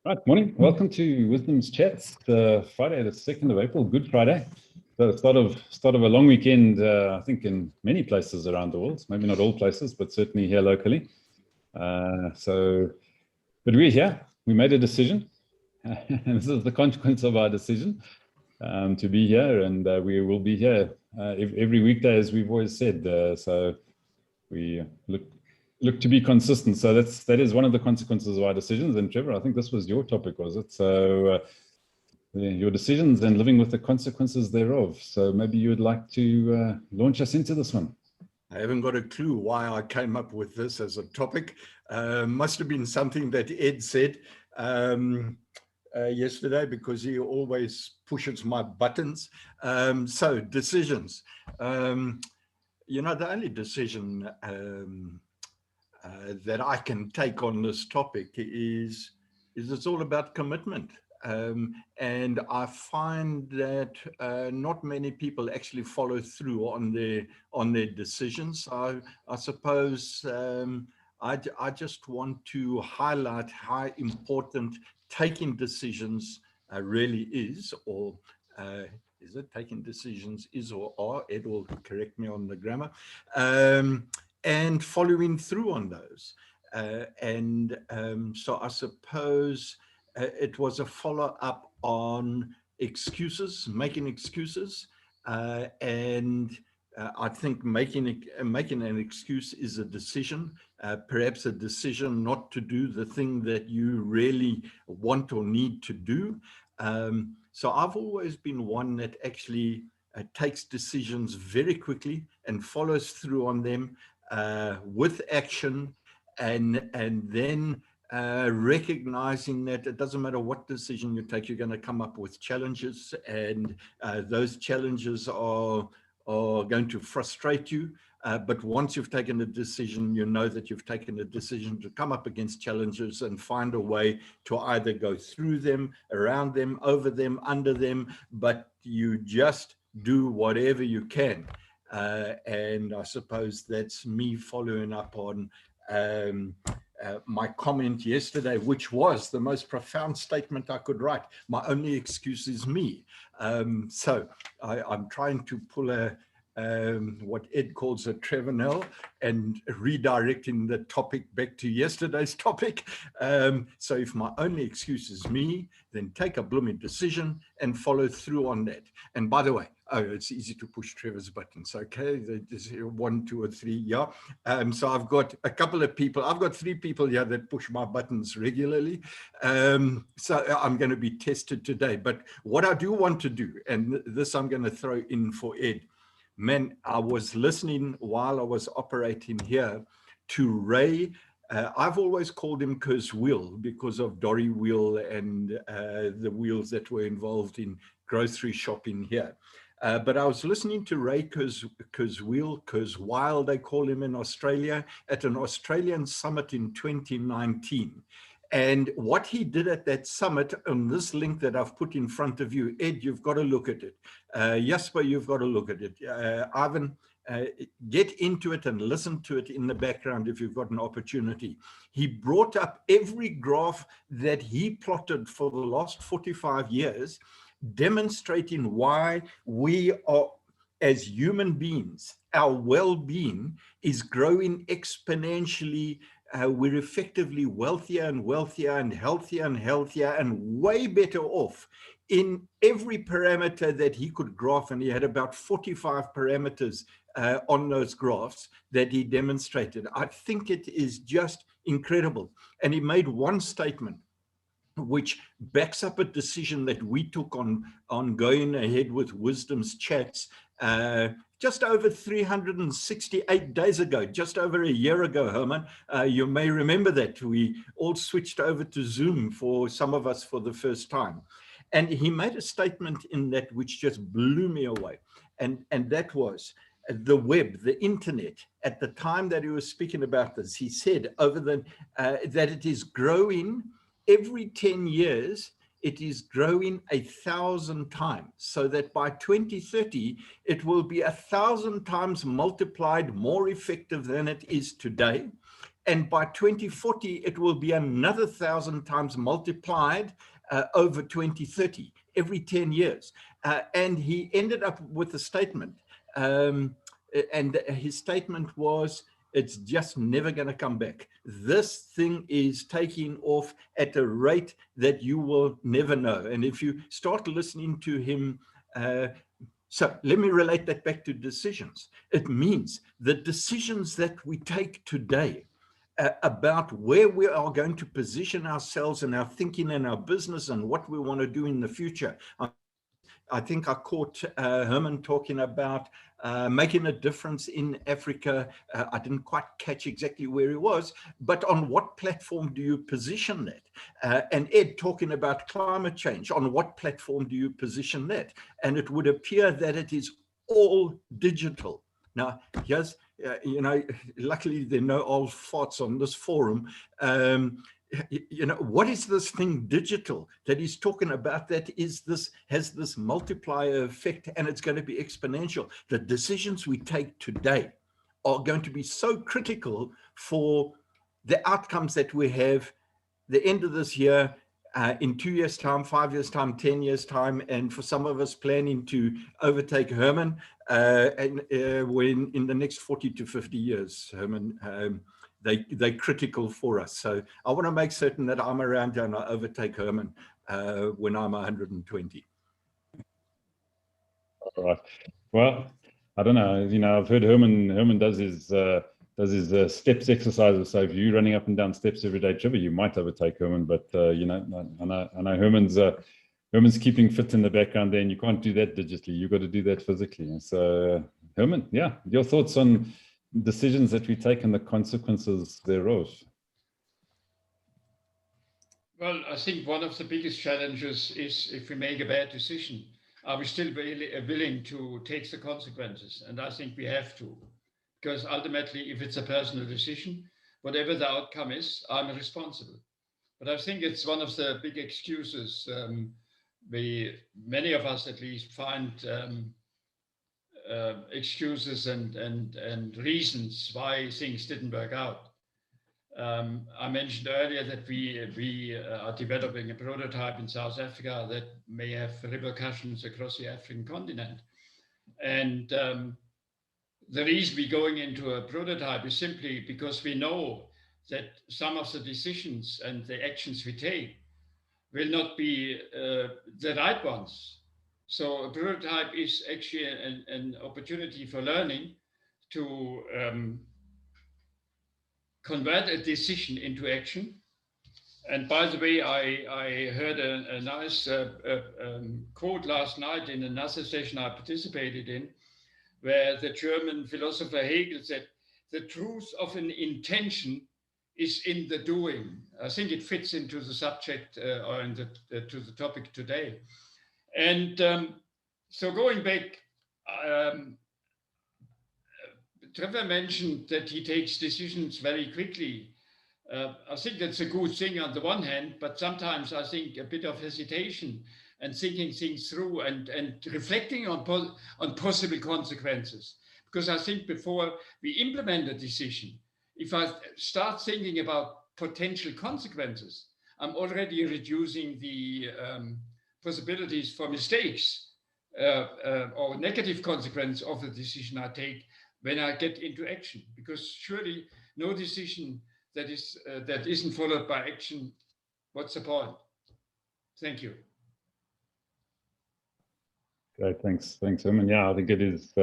Right, morning. Welcome to Wisdom's Chats, Friday, the 2nd of April, Good Friday. So the start of a long weekend, I think in many places around the world, maybe not all places, but certainly here locally. But we're here. We made a decision. And this is the consequence of our decision to be here, and we will be here every weekday, as we've always said. So we look to be consistent. So that is one of the consequences of our decisions. And Trevor, I think this was your topic, was it? So your decisions and living with the consequences thereof. So maybe you would like to launch us into this one. I haven't got a clue why I came up with this as a topic. Must have been something that Ed said yesterday, because he always pushes my buttons. So decisions. The only decision that I can take on this topic is it's all about commitment. And I find that not many people actually follow through on their decisions. I suppose I just want to highlight how important taking decisions really is, or is it taking decisions is or are? Ed will correct me on the grammar. And following through on those. So I suppose it was a follow-up on excuses, making excuses. And I think making an excuse is a decision, perhaps a decision not to do the thing that you really want or need to do. So I've always been one that actually takes decisions very quickly and follows through on them with action, and then recognizing that it doesn't matter what decision you take, you're going to come up with challenges, and those challenges are going to frustrate you. But once you've taken a decision, you know that you've taken a decision to come up against challenges and find a way to either go through them, around them, over them, under them, but you just do whatever you can. And I suppose that's me following up on my comment yesterday, which was the most profound statement I could write. My only excuse is me. So I'm trying to pull what Ed calls a Trevor Nell, and redirecting the topic back to yesterday's topic. So if my only excuse is me, then take a blooming decision and follow through on that. And by the way, it's easy to push Trevor's buttons, okay? There's 1, 2, or 3, yeah. So I've got a couple of people. I've got 3 people here that push my buttons regularly. So I'm going to be tested today. But what I do want to do, and this I'm going to throw in for Ed. Man, I was listening while I was operating here to Ray. I've always called him Kurzweil because of Dory Wheel and the wheels that were involved in grocery shopping here. But I was listening to Ray Kurzweil, they call him in Australia, at an Australian summit in 2019. And what he did at that summit, on this link that I've put in front of you, Ed, you've got to look at it. Jasper, you've got to look at it. Ivan, get into it and listen to it in the background if you've got an opportunity. He brought up every graph that he plotted for the last 45 years, demonstrating why we are, as human beings, our well-being is growing exponentially. We're effectively wealthier and wealthier and healthier and way better off in every parameter that he could graph. And he had about 45 parameters on those graphs that he demonstrated. I think it is just incredible. And he made one statement which backs up a decision that we took on going ahead with Wisdom's Chats just over 368 days ago, just over a year ago, Herman. You may remember that we all switched over to Zoom, for some of us for the first time. And he made a statement in that which just blew me away. And that was the web, the internet. At the time that he was speaking about this, he said that it is growing every 10 years. It is growing 1,000 times, so that by 2030, it will be 1,000 times multiplied more effective than it is today. And by 2040, it will be another 1,000 times multiplied over 2030, every 10 years. And he ended up with a statement. And his statement was, it's just never going to come back. This thing is taking off at a rate that you will never know. And if you start listening to him, so let me relate that back to decisions. It means the decisions that we take today about where we are going to position ourselves in our thinking and our business and what we want to do in the future. I think I caught Herman talking about making a difference in Africa. I didn't quite catch exactly where he was, but on what platform do you position that? And Ed talking about climate change, on what platform do you position that? And it would appear that it is all digital. Now, here's, luckily there are no old farts on this forum. What is this thing digital that he's talking about that has this multiplier effect, and it's going to be exponential? The decisions we take today are going to be so critical for the outcomes that we have the end of this year, in 2 years' time, 5 years' time, 10 years' time, and for some of us planning to overtake Herman when in the next 40 to 50 years, Herman, they're critical for us. So I want to make certain that I'm around and I overtake Herman when I'm 120. All right. Well, I don't know. I've heard Herman does his steps exercises. So if you're running up and down steps every day, Trevor, you might overtake Herman. But I know Herman's keeping fit in the background there, and you can't do that digitally. You've got to do that physically. And so Herman, yeah, your thoughts on decisions that we take and the consequences thereof? Well, I think one of the biggest challenges is if we make a bad decision, are we still willing to take the consequences? And I think we have to, because ultimately, if it's a personal decision, whatever the outcome is, I'm responsible. But I think it's one of the big excuses many of us at least find excuses and reasons why things didn't work out. I mentioned earlier that we are developing a prototype in South Africa that may have repercussions across the African continent. And the reason we're going into a prototype is simply because we know that some of the decisions and the actions we take will not be the right ones. So a prototype is actually an opportunity for learning to convert a decision into action. And by the way, I heard a nice quote last night in another session I participated in, where the German philosopher Hegel said, the truth of an intention is in the doing. I think it fits into the subject or to the topic today. And so going back, Trevor mentioned that he takes decisions very quickly. I think that's a good thing on the one hand, but sometimes I think a bit of hesitation and thinking things through and reflecting on possible consequences. Because I think before we implement a decision, if I start thinking about potential consequences, I'm already reducing the possibilities for mistakes or negative consequence of the decision I take when I get into action. Because surely no decision that isn't followed by action, what's the point? Thank you. Great, thanks, Herman. Yeah, I think it is.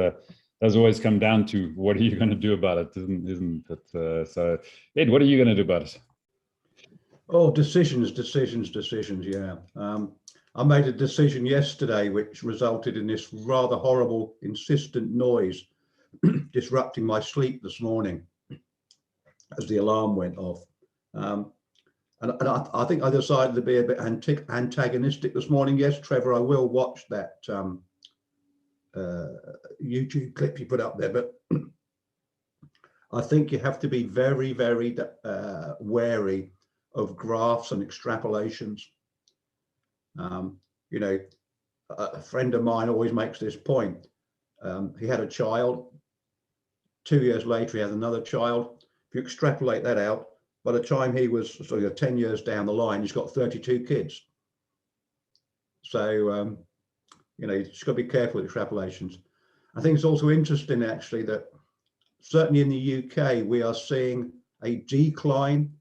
Does always come down to what are you going to do about it, isn't it? So, Ed, what are you going to do about it? Oh, decisions. Yeah, I made a decision yesterday which resulted in this rather horrible, insistent noise disrupting my sleep this morning as the alarm went off. And I think I decided to be a bit antagonistic this morning. Yes, Trevor, I will watch that YouTube clip you put up there, but I think you have to be very, very wary of graphs and extrapolations. A friend of mine always makes this point. He had a child. 2 years later, he had another child. If you extrapolate that out, by the time he was sort of 10 years down the line, he's got 32 kids. So, you know, you just got to be careful with extrapolations. I think it's also interesting, actually, that certainly in the UK, we are seeing a decline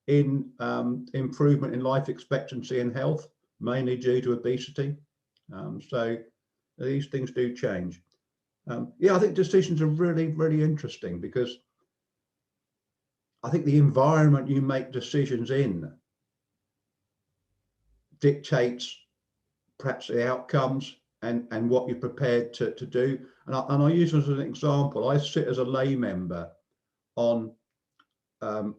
in improvement in life expectancy and health, mainly due to obesity. So these things do change. Yeah, I think decisions are really, really interesting, because I think the environment you make decisions in dictates perhaps the outcomes and what you're prepared to do. And I use this as an example. I sit as a lay member on an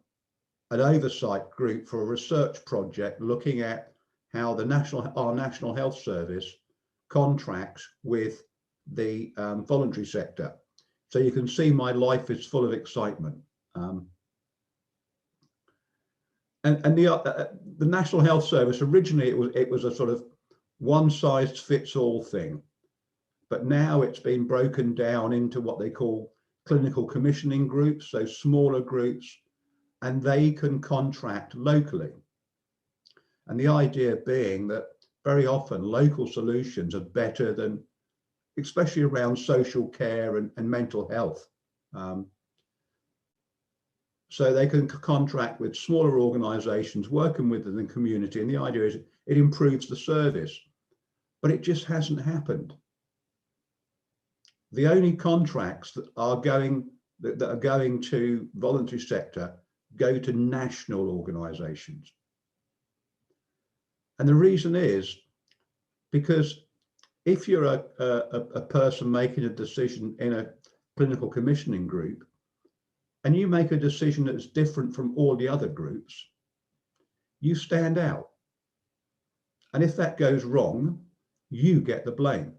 oversight group for a research project looking at how our National Health Service contracts with the voluntary sector. So you can see my life is full of excitement. And the National Health Service, originally it was a sort of one size fits all thing, but now it's been broken down into what they call clinical commissioning groups, so smaller groups, and they can contract locally. And the idea being that very often local solutions are better than, especially around social care and mental health. So they can contract with smaller organizations working within the community, and the idea is it improves the service, but it just hasn't happened. The only contracts that are going to voluntary sector go to national organizations. And the reason is because if you're a person making a decision in a clinical commissioning group, and you make a decision that's different from all the other groups, you stand out. And if that goes wrong, you get the blame.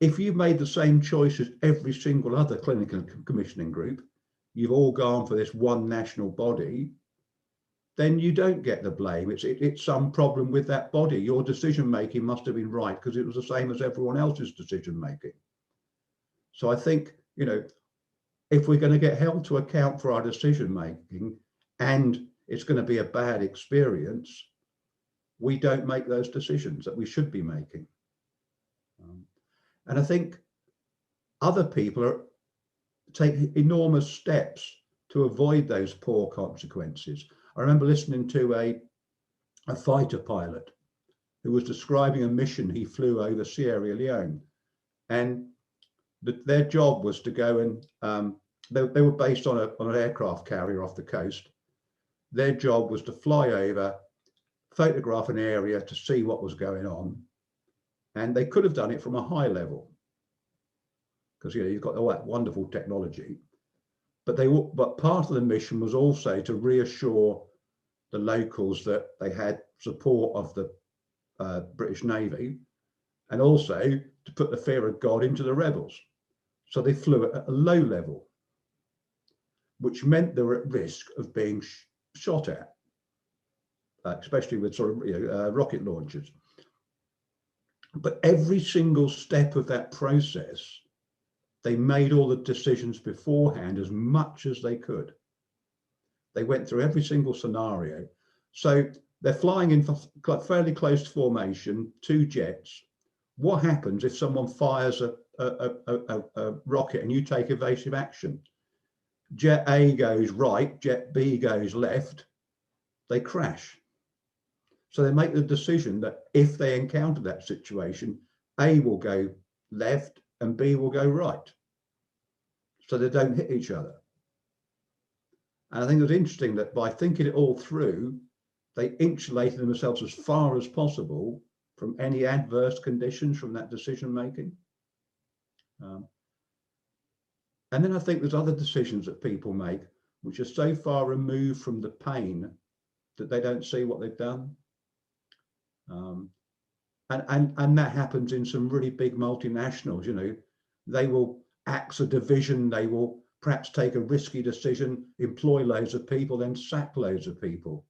If you've made the same choice as every single other clinical commissioning group, you've all gone for this one national body, then you don't get the blame. It's some problem with that body. Your decision making must have been right because it was the same as everyone else's decision making. So I think, you know, if we're going to get held to account for our decision making and it's going to be a bad experience, we don't make those decisions that we should be making. And I think other people take enormous steps to avoid those poor consequences. I remember listening to a fighter pilot who was describing a mission he flew over Sierra Leone, and their job was to go and they were based on an aircraft carrier off the coast. Their job was to fly over, photograph an area to see what was going on, and they could have done it from a high level because, you know, you've got all that wonderful technology. But part of the mission was also to reassure the locals that they had support of the British Navy, and also to put the fear of God into the rebels. So they flew at a low level, which meant they were at risk of being shot at, especially with sort of rocket launchers. But every single step of that process, they made all the decisions beforehand as much as they could. They went through every single scenario. So they're flying in fairly close formation, 2 jets. What happens if someone fires a rocket and you take evasive action? Jet A goes right, jet B goes left, they crash. So they make the decision that if they encounter that situation, A will go left and B will go right, so they don't hit each other. And I think it was interesting that by thinking it all through, they insulated themselves as far as possible from any adverse conditions from that decision making. And then I think there's other decisions that people make which are so far removed from the pain that they don't see what they've done. And that happens in some really big multinationals. You know, they will axe a division, they will perhaps take a risky decision, employ loads of people, then sack loads of people.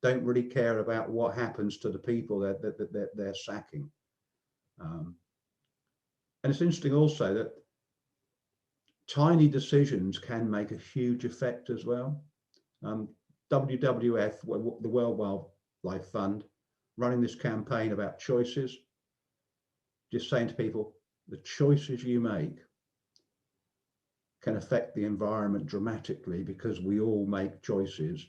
Don't really care about what happens to the people that they're sacking. And it's interesting also that tiny decisions can make a huge effect as well. WWF, the World Wildlife Fund, running this campaign about choices, just saying to people, the choices you make can affect the environment dramatically because we all make choices.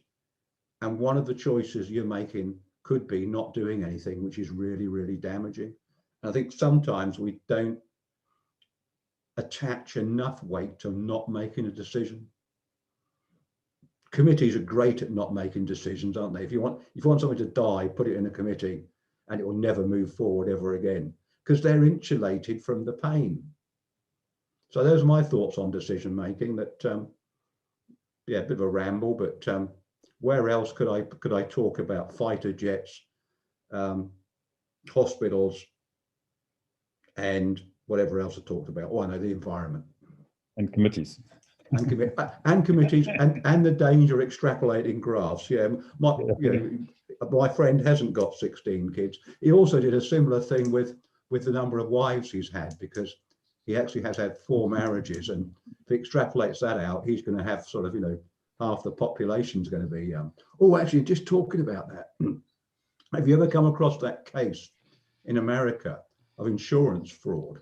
And one of the choices you're making could be not doing anything, which is really, really damaging. And I think sometimes we don't attach enough weight to not making a decision. Committees are great at not making decisions, aren't they? If you want something to die, put it in a committee and it will never move forward ever again because they're insulated from the pain. So those are my thoughts on decision making. That yeah, a bit of a ramble, but where else could I talk about fighter jets, hospitals, and whatever else I talked about? Oh, I know, the environment. And committees. And committees and the danger of extrapolating graphs. Yeah, my friend hasn't got 16 kids. He also did a similar thing with the number of wives he's had, because he actually has had 4 marriages, and if he extrapolates that out, he's going to have sort of, you know, half the population's going to be oh, actually, just talking about that, have you ever come across that case in America of insurance fraud,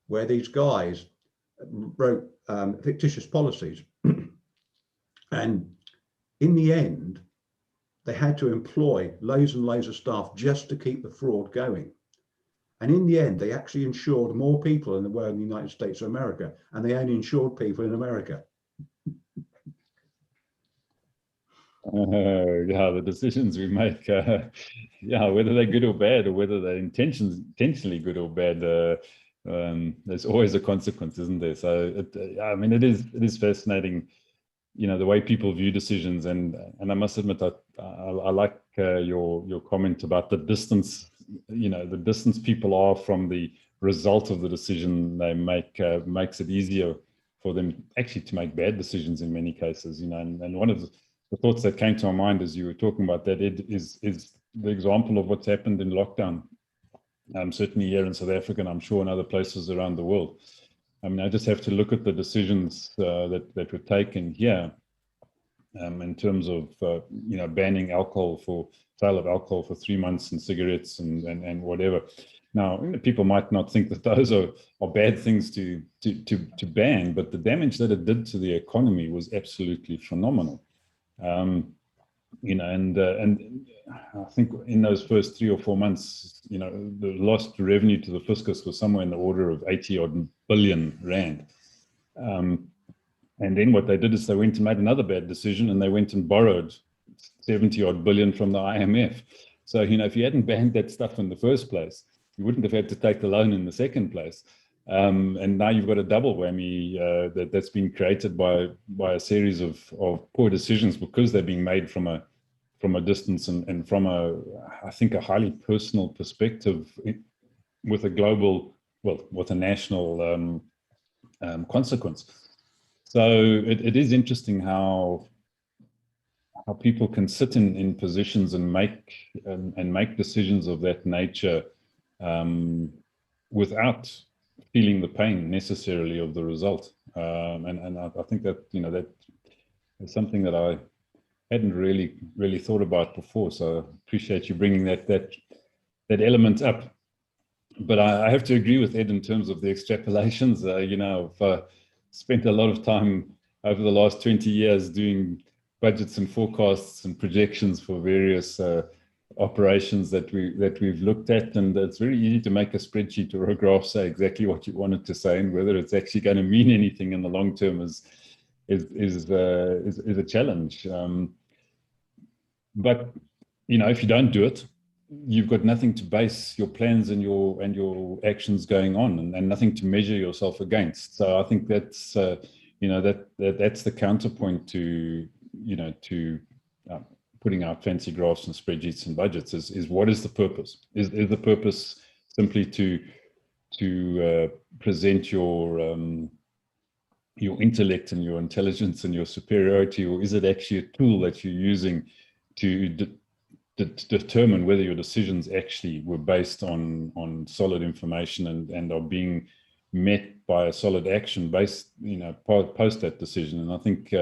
where these guys wrote fictitious policies and in the end they had to employ loads and loads of staff just to keep the fraud going, and in the end they actually insured more people than there were in the United States of America, and they only insured people in America. Yeah, the decisions we make, yeah, whether they're good or bad, or whether they're intentionally good or bad, there's always a consequence, isn't there? So, I mean, it is fascinating, you know, the way people view decisions, and I must admit that I like your comment about the distance, you know, the distance people are from the result of the decision they make makes it easier for them actually to make bad decisions in many cases, you know, and one of the thoughts that came to my mind as you were talking about that, Ed, is the example of what's happened in lockdown. Certainly here in South Africa, and I'm sure in other places around the world. I mean, I just have to look at the decisions that were taken here in terms of, you know, banning sale of alcohol for 3 months, and cigarettes and whatever. Now, people might not think that those are bad things to ban, but the damage that it did to the economy was absolutely phenomenal. You know, and I think in those first 3 or 4 months, you know, the lost revenue to the fiscus was somewhere in the order of 80-odd billion rand. And then what they did is they went and made another bad decision, and they went and borrowed 70-odd billion from the IMF. So, you know, if you hadn't banned that stuff in the first place, you wouldn't have had to take the loan in the second place. And now you've got a double whammy that's been created by a series of poor decisions, because they're being made from a distance and from I think a highly personal perspective with a global, well, with a national consequence. So it is interesting how people can sit in positions and make decisions of that nature without feeling the pain necessarily of the result, and I think that, you know, that is something that I hadn't really thought about before. So I appreciate you bringing that element up. But I have to agree with Ed in terms of the extrapolations. You know, I've spent a lot of time over the last 20 years doing budgets and forecasts and projections for various operations that we've looked at, and it's very easy to make a spreadsheet or a graph say exactly what you want it to say, and whether it's actually going to mean anything in the long term is a challenge. But, you know, if you don't do it, you've got nothing to base your plans and your actions going on, and nothing to measure yourself against. So I think that's you know, that's the counterpoint to, you know, to putting out fancy graphs and spreadsheets and budgets is what is the purpose? Is the purpose simply to present your intellect and your intelligence and your superiority, or is it actually a tool that you're using to determine whether your decisions actually were based on solid information and are being met by a solid action based, post that decision. And I think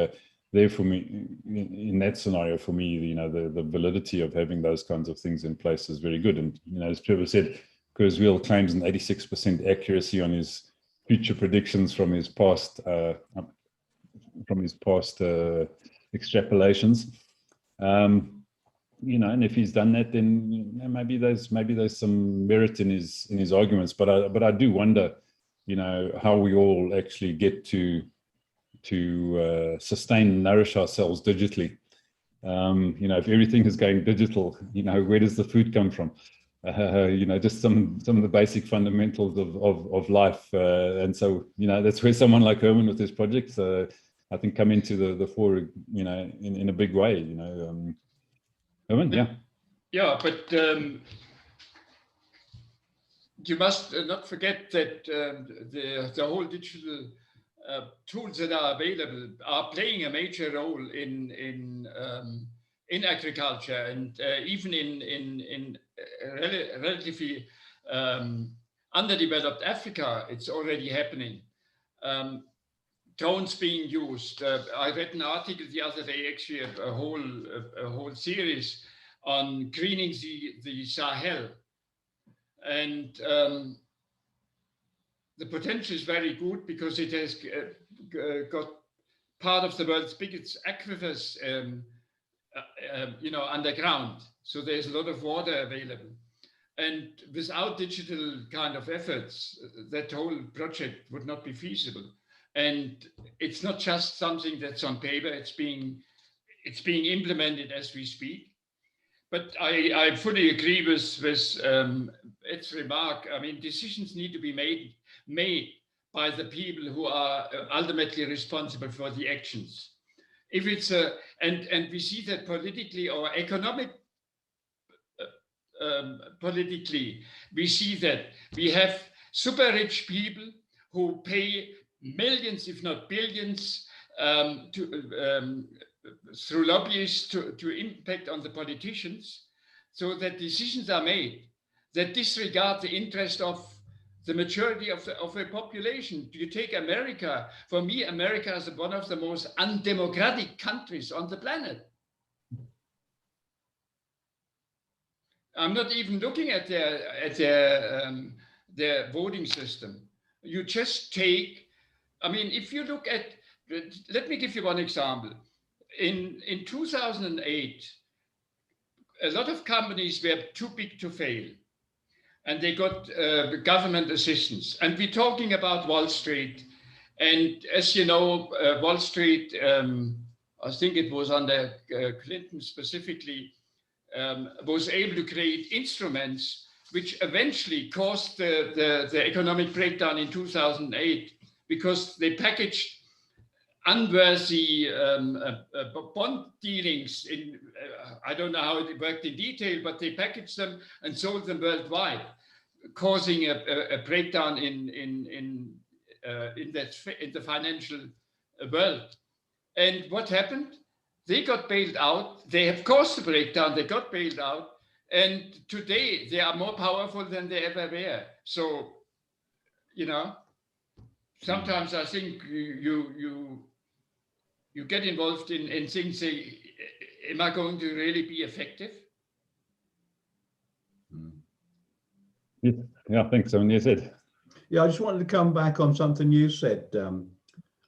there for me, in that scenario, for me, the validity of having those kinds of things in place is very good. And, as Trevor said, Kurzweil claims an 86% accuracy on his future predictions from his past extrapolations. And if he's done that, then maybe there's some merit in his arguments. But I do wonder, how we all actually get to sustain and nourish ourselves digitally. If everything is going digital, where does the food come from? Just some of the basic fundamentals of life. And so, that's where someone like Herman with his projects, I think, come into the fore, in a big way, Herman, yeah. Yeah, but you must not forget that the whole digital tools that are available are playing a major role in agriculture, and even in relatively underdeveloped Africa, it's already happening. Drones being used. I read an article the other day, actually a whole series on greening the Sahel, and the potential is very good because it has got part of the world's biggest aquifers, underground. So there's a lot of water available. And without digital kind of efforts, that whole project would not be feasible. And it's not just something that's on paper, it's being implemented as we speak. But I fully agree with Ed's remark. I mean, decisions need to be made by the people who are ultimately responsible for the actions. If it's and we see that politically or politically, we see that we have super rich people who pay millions, if not billions, through lobbyists to impact on the politicians, so that decisions are made that disregard the interest of the majority of the population. You take America. For me, America is one of the most undemocratic countries on the planet. I'm not even looking at their voting system. You just take, I mean, if you look at, let me give you one example. In 2008, a lot of companies were too big to fail, and they got government assistance. And we're talking about Wall Street. And as you know, Wall Street, I think it was under Clinton specifically, was able to create instruments which eventually caused the economic breakdown in 2008, because they packaged unworthy bond dealings in, I don't know how it worked in detail, but they packaged them and sold them worldwide, causing a breakdown in the financial world. And what happened? They got bailed out. They have caused the breakdown. They got bailed out. And today they are more powerful than they ever were. So, sometimes I think you get involved in things, say, am I going to really be effective? Yeah, thanks, Owen. Yes, Ed. Yeah, I just wanted to come back on something you said,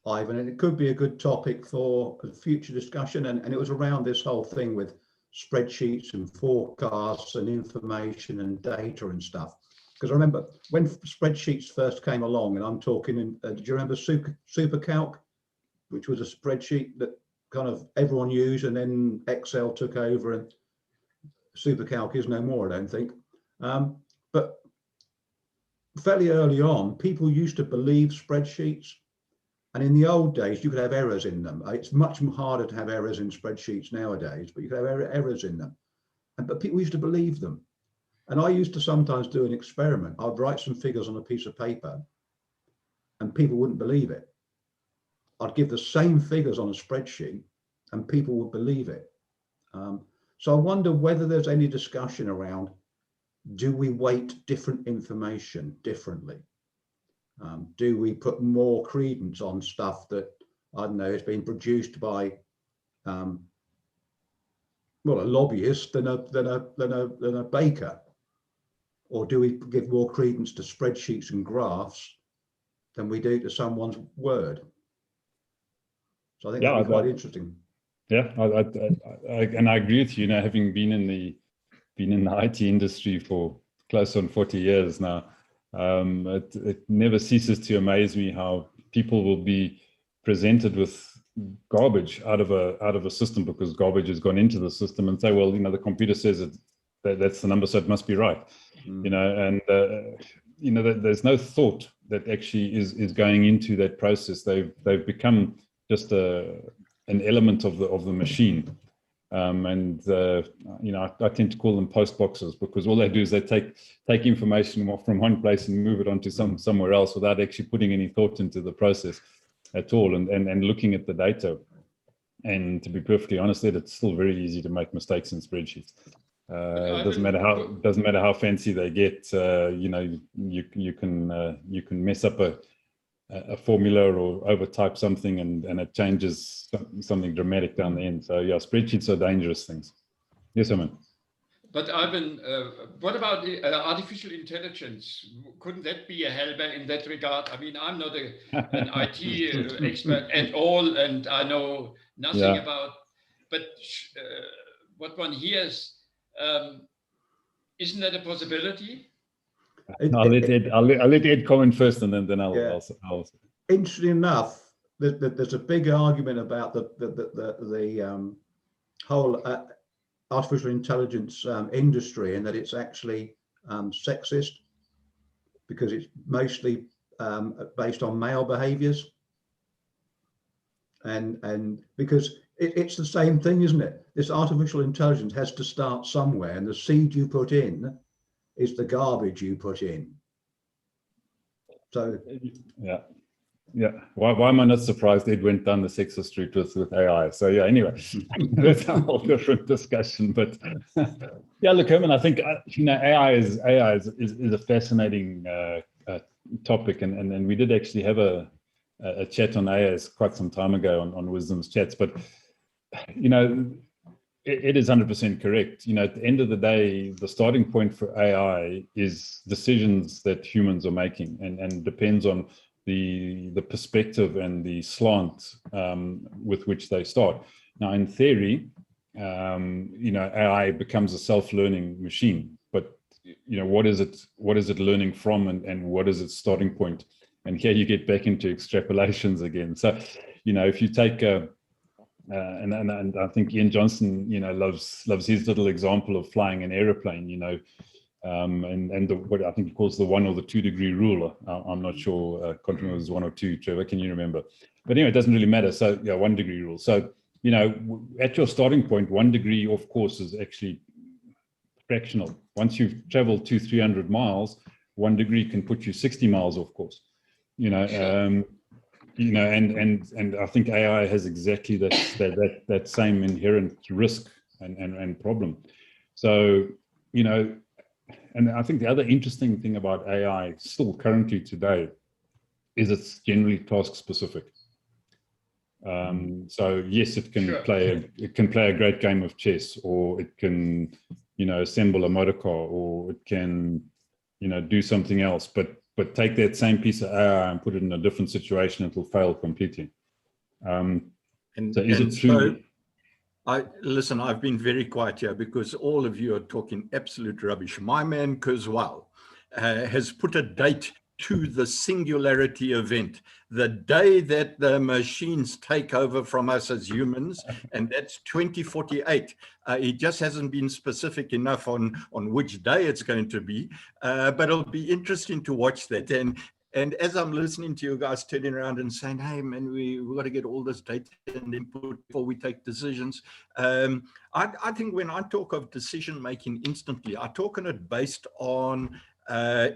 Ivan, and it could be a good topic for a future discussion. And it was around this whole thing with spreadsheets and forecasts and information and data and stuff. Because I remember when spreadsheets first came along, and I'm talking, do you remember SuperCalc, which was a spreadsheet that kind of everyone used, and then Excel took over, and SuperCalc is no more, I don't think. But fairly early on, people used to believe spreadsheets. And in the old days, you could have errors in them. It's much harder to have errors in spreadsheets nowadays, but you could have errors in them. But people used to believe them. And I used to sometimes do an experiment. I'd write some figures on a piece of paper and people wouldn't believe it. I'd give the same figures on a spreadsheet and people would believe it. So I wonder whether there's any discussion around, do we weight different information differently? Do we put more credence on stuff that, I don't know, has been produced by well, a lobbyist than a baker? Or do we give more credence to spreadsheets and graphs than we do to someone's word? So I think that'd be quite interesting. Yeah, and I agree with you. You know, having been in the IT industry for close on 40 years now, it never ceases to amaze me how people will be presented with garbage out of a system because garbage has gone into the system, and say, well, you know, the computer says that's the number, so it must be right. You know, and you know, there's no thought that actually is going into that process. They've become just an element of the machine. And you know, I tend to call them post boxes, because all they do is they take information from one place and move it onto somewhere else without actually putting any thought into the process at all, and looking at the data. And to be perfectly honest, it's still very easy to make mistakes in spreadsheets. It doesn't matter how fancy they get. You know, you can mess up a formula or overtype something, and it changes something dramatic down the end. So yeah, spreadsheets are dangerous things. Yes, Herman. But Ivan, what about artificial intelligence? Couldn't that be a helper in that regard? I mean, I'm not an IT expert at all, and I know nothing about. But what one hears, isn't that a possibility? I'll let Ed comment first, and then I'll. Interesting enough, there's a big argument about the whole artificial intelligence industry, and that it's actually sexist, because it's mostly based on male behaviors, and because it's the same thing, isn't it? This artificial intelligence has to start somewhere, and the seed you put in is the garbage you put in. So yeah. Why am I not surprised Ed went down the sexist route with AI? So yeah, anyway, that's a whole different discussion. But yeah, look, Herman, I think you know, AI is a fascinating topic, and we did actually have a chat on AI quite some time ago on Wisdom's Chats. But you know, it is 100% correct. You know, at the end of the day, the starting point for AI is decisions that humans are making, and depends on the perspective and the slant with which they start. Now, in theory, you know, AI becomes a self-learning machine, but you know, what is it learning from, and what is its starting point? And here you get back into extrapolations again. So, you know, if you take and I think Ian Johnson, you know, loves his little example of flying an aeroplane, you know, and what I think he calls the 1 or the 2 degree rule. I'm not sure. Can't remember if it was 1 or 2. Trevor, can you remember? But anyway, it doesn't really matter. So yeah, 1 degree rule. So you know, at your starting point, 1 degree, of course, is actually fractional. Once you've traveled 200-300 miles, 1 degree can put you 60 miles off course. You know. You know, and I think AI has exactly that same inherent risk and problem. So, you know, and I think the other interesting thing about AI still currently today is it's generally task specific. So yes, it can play a great game of chess, or it can, you know, assemble a motor car, or it can, you know, do something else, but take that same piece of AI and put it in a different situation, it will fail completely. So is it true? Listen, I've been very quiet here because all of you are talking absolute rubbish. My man Kurzweil has put a date to the singularity event, the day that the machines take over from us as humans, and that's 2048. He just hasn't been specific enough on which day it's going to be, but it'll be interesting to watch that. And as I'm listening to you guys turning around and saying, hey, man, we've got to get all this data and input before we take decisions. I think when I talk of decision-making instantly, I talk on it based on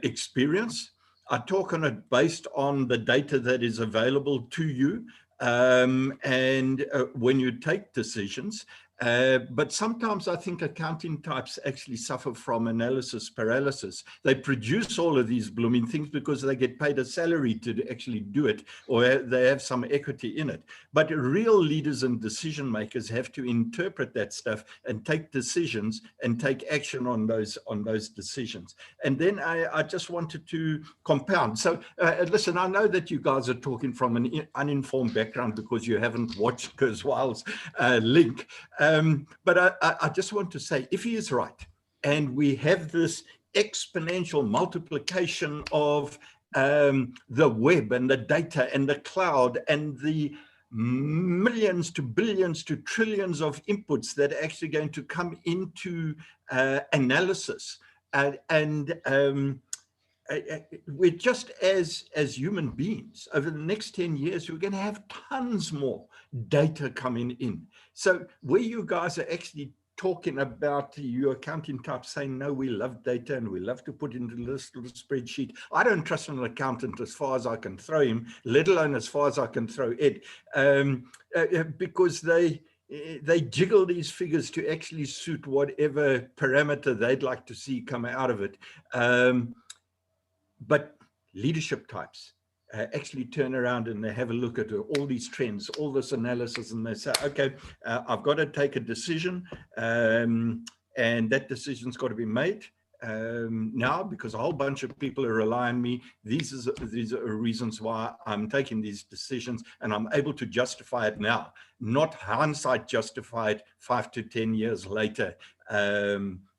experience. I talk on it based on the data that is available to you. And when you take decisions, But sometimes I think accounting types actually suffer from analysis paralysis. They produce all of these blooming things because they get paid a salary to actually do it, or they have some equity in it. But real leaders and decision makers have to interpret that stuff and take decisions and take action on those decisions. And then I just wanted to compound. So listen, I know that you guys are talking from an uninformed background because you haven't watched Kurzweil's link. But I just want to say, if he is right, and we have this exponential multiplication of the web and the data and the cloud and the millions to billions to trillions of inputs that are actually going to come into analysis, we're just as human beings over the next 10 years, we're going to have tons more data coming in. So where you guys are actually talking about your accounting type saying, no, we love data and we love to put into this little spreadsheet. I don't trust an accountant as far as I can throw him, let alone as far as I can throw Ed, because they jiggle these figures to actually suit whatever parameter they'd like to see come out of it. But leadership types actually turn around and they have a look at all these trends, all this analysis, and they say, okay, I've got to take a decision, and that decision's got to be made now because a whole bunch of people are relying on me. These are reasons why I'm taking these decisions, and I'm able to justify it now, not hindsight justify it 5 to 10 years later.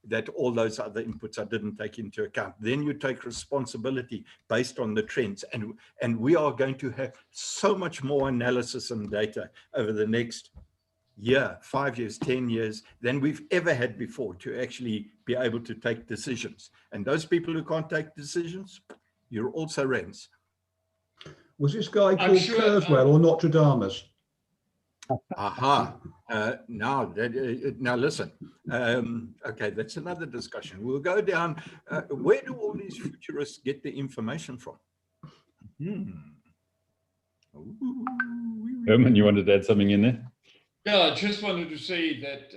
That all those other inputs I didn't take into account. Then you take responsibility based on the trends. And we are going to have so much more analysis and data over the next year, 5 years, 10 years than we've ever had before to actually be able to take decisions. And those people who can't take decisions, you're also rents. Was this guy called Kurzweil or Nostradamus? Aha. Now listen. Okay, that's another discussion. We'll go down. Where do all these futurists get the information from? Herman, you wanted to add something in there? Yeah, I just wanted to say that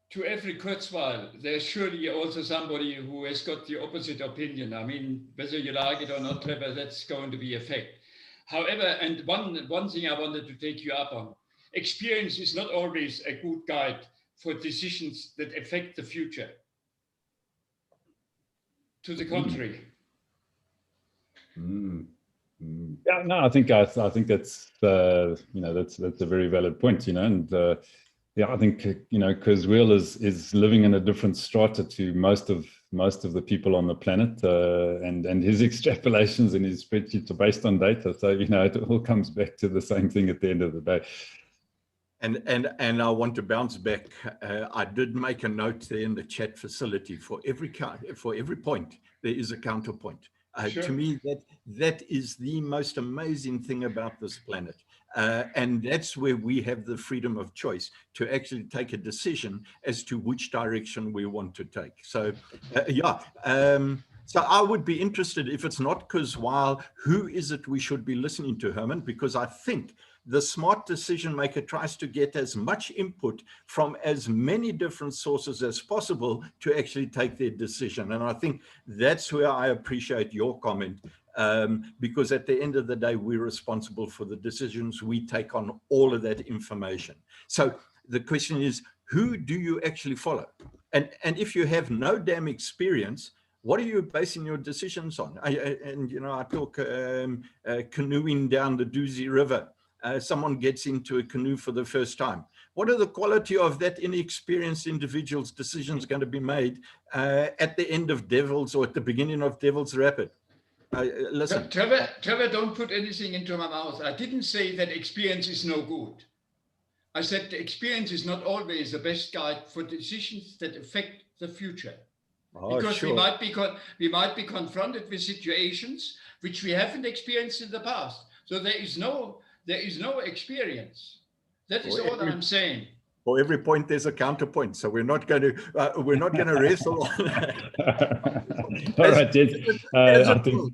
to every Kurzweil, there's surely also somebody who has got the opposite opinion. I mean, whether you like it or not, Trevor, that's going to be a fact. However, and one thing I wanted to take you up on, experience is not always a good guide for decisions that affect the future. To the contrary. Yeah, no, I think that's that's a very valid point, and yeah, I think Kurzweil is living in a different strata to most of the people on the planet, and his extrapolations and his spreadsheets are based on data. So it all comes back to the same thing at the end of the day. And I want to bounce back. I did make a note there in the chat facility for every point there is a counterpoint. Sure. To me, that is the most amazing thing about this planet. And that's where we have the freedom of choice to actually take a decision as to which direction we want to take. So, so I would be interested, if it's not Kurzweil, who is it we should be listening to, Herman? Because I think the smart decision maker tries to get as much input from as many different sources as possible to actually take their decision. And I think that's where I appreciate your comment, because at the end of the day, we're responsible for the decisions we take on all of that information. So the question is, who do you actually follow? And if you have no damn experience, what are you basing your decisions on? I talk canoeing down the Doozy River. Someone gets into a canoe for the first time. What are the quality of that inexperienced individual's decisions going to be made at the end of Devils or at the beginning of Devil's Rapid? Listen. Trevor, don't put anything into my mouth. I didn't say that experience is no good. I said the experience is not always the best guide for decisions that affect the future. Oh, because sure. we might be confronted with situations which we haven't experienced in the past. So there is no experience. That is all I'm saying. For every point, there's a counterpoint. So we're not going to wrestle on that. All right, Jed. I think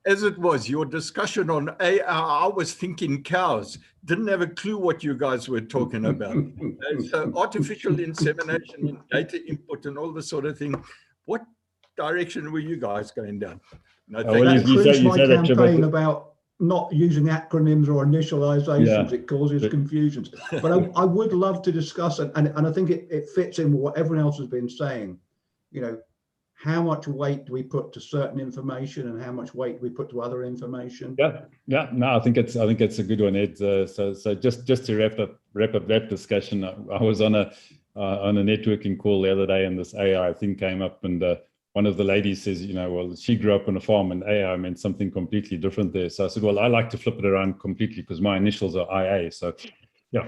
as it was, your discussion on AI, I was thinking cows. Didn't have a clue what you guys were talking about. So artificial insemination and data input and all this sort of thing. What direction were you guys going down? No, well, That you includes say my that, Trevor, campaign about not using acronyms or initializations. Yeah. It causes But- confusions. But I would love to discuss it, and I think it fits in with what everyone else has been saying. You know, how much weight do we put to certain information, and how much weight do we put to other information? Yeah. No, I think it's a good one, Ed. So just to wrap up that discussion, I was on a networking call the other day, and this AI thing came up, and one of the ladies says, well, she grew up on a farm, and AI meant something completely different there. So I said, well, I like to flip it around completely because my initials are IA. So yeah.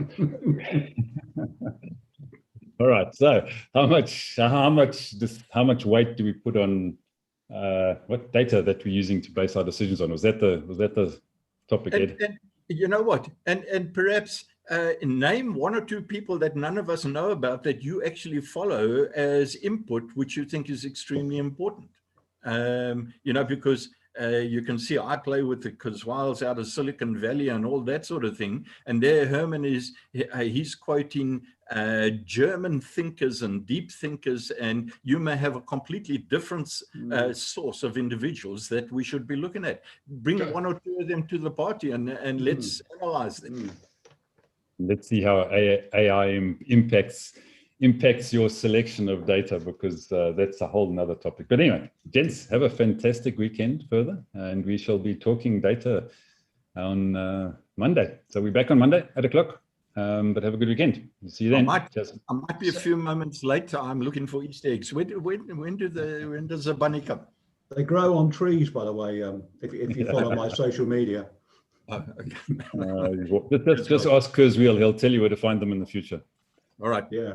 All right. So how much weight do we put on what data that we're using to base our decisions on? Was that the topic, Ed? And you know what? And perhaps name one or two people that none of us know about that you actually follow as input, which you think is extremely important. Because you can see I play with the Kurzweils out of Silicon Valley and all that sort of thing. And there Herman he's quoting German thinkers and deep thinkers, and you may have a completely different source of individuals that we should be looking at. Bring one or two of them to the party and let's analyze them. Let's see how AI impacts your selection of data, because that's a whole nother topic. But anyway, gents, have a fantastic weekend further, and we shall be talking data on Monday. So we're back on Monday at 8:00. But have a good weekend. See you then. I might be a few moments later. I'm looking for Easter eggs. When does the bunny come? They grow on trees, by the way, if you follow my social media. Oh, okay. Just ask Kurzweil. He'll tell you where to find them in the future. All right. Yeah.